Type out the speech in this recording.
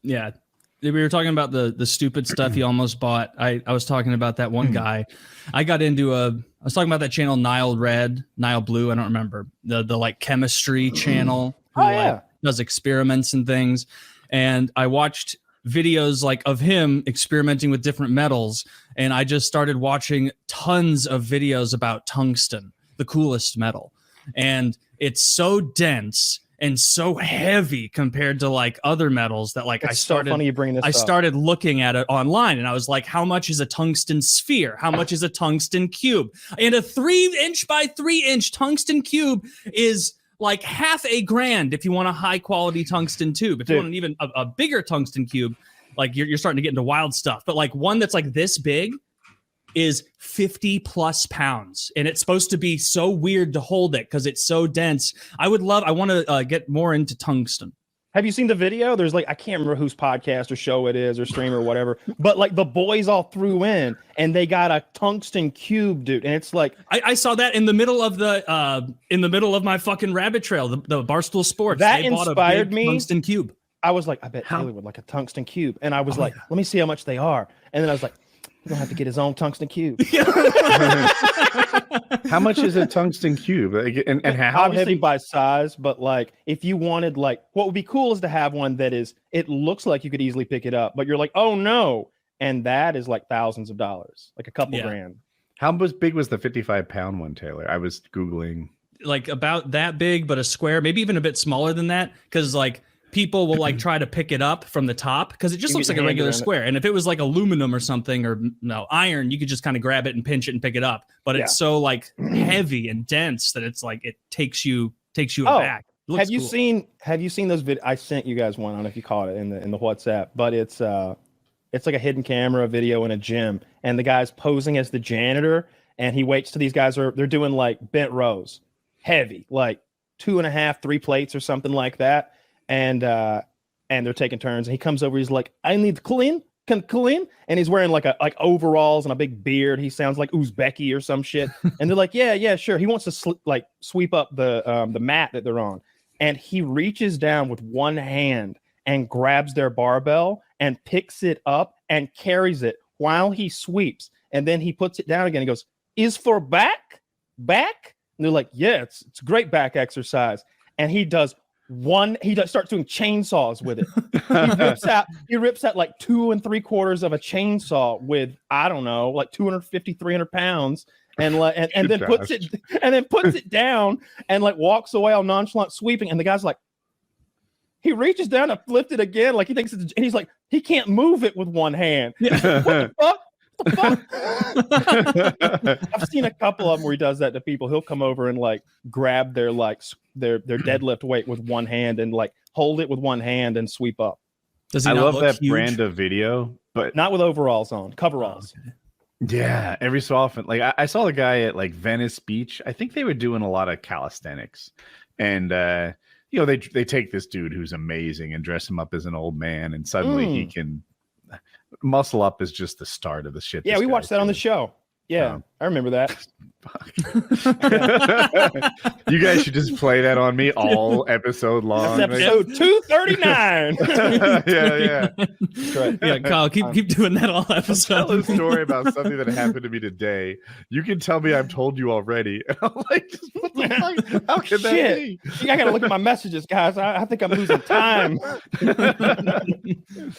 Yeah. We were talking about the stupid stuff he almost bought. I was talking about that one guy. I was talking about that channel Nile Blue. I don't remember the like chemistry channel who like does experiments and things. And I watched videos like of him experimenting with different metals. And I just started watching tons of videos about tungsten, the coolest metal. And it's so dense and so heavy compared to like other metals that like it's so funny you bring this I up. started looking at it online and I was like, how much is a tungsten sphere? How much is a tungsten cube? And a 3" by 3" tungsten cube is like $500,000 if you want a high quality tungsten tube. If you want an even a bigger tungsten cube, like you're starting to get into wild stuff. But like one that's like this big is 50+ pounds, and it's supposed to be so weird to hold it because it's so dense. I want to get more into tungsten. Have you seen the video? There's like, I can't remember whose podcast or show it is or stream or whatever, but like the boys all threw in and they got a tungsten cube, dude. And it's like, I saw that in the middle of my fucking rabbit trail, the Barstool Sports. That inspired me. Tungsten cube. I was like, I bet Taylor would like a tungsten cube. And I was let me see how much they are. And then I was like, he's gonna have to get his own tungsten cube. How much is a tungsten cube? And how obviously heavy? by size, but like if you wanted, like, what would be cool is to have one that is, it looks like you could easily pick it up, but you're like, oh no. And that is like thousands of dollars, like a couple grand. How big was the 55-pound one, Taylor? I was Googling. Like about that big, but a square, maybe even a bit smaller than that. Cause like people will like try to pick it up from the top because it just looks like a regular square. And if it was like aluminum or something or iron, you could just kind of grab it and pinch it and pick it up. But it's so like heavy and dense that it's like it takes you aback. Have you seen those videos? I sent you guys one. I don't know if you caught it in the WhatsApp, but it's like a hidden camera video in a gym, and the guy's posing as the janitor, and he waits till these guys they're doing like bent rows, heavy, like 2.5, 3 plates or something like that. And they're taking turns, and he comes over. He's like, "I need clean, and he's wearing like overalls and a big beard. He sounds like Uzbeki or some shit. And they're like, "Yeah, sure." He wants to sweep up the mat that they're on, and he reaches down with one hand and grabs their barbell and picks it up and carries it while he sweeps, and then he puts it down again. He goes, "Is for back?" And they're like, "Yeah, it's a great back exercise." And he starts doing chainsaws with it. He rips out like 2 3/4 of a chainsaw with, I don't know, like 250, 300 pounds, and then puts it down and like walks away all nonchalant sweeping. And the guy's like, he reaches down to lift it again, like he thinks and he's like, he can't move it with one hand. What the fuck? I've seen a couple of them where he does that to people. He'll come over and like grab their deadlift weight with one hand and like hold it with one hand and sweep up. I love that brand of video, but not with overalls on, coveralls. Oh, okay. Yeah, every so often. Like I saw a guy at like Venice Beach. I think they were doing a lot of calisthenics, and they take this dude who's amazing and dress him up as an old man, and suddenly he can. Muscle Up is just the start of the shit. Yeah, we watched that on the show. Yeah, I remember that. You guys should just play that on me all episode long. That's episode 239. Yeah. Right. Yeah, Kyle, keep doing that all episode. Tell a story about something that happened to me today. You can tell me I've told you already. And I'm like, what the fuck? How can that be? I gotta look at my messages, guys. I think I'm losing time.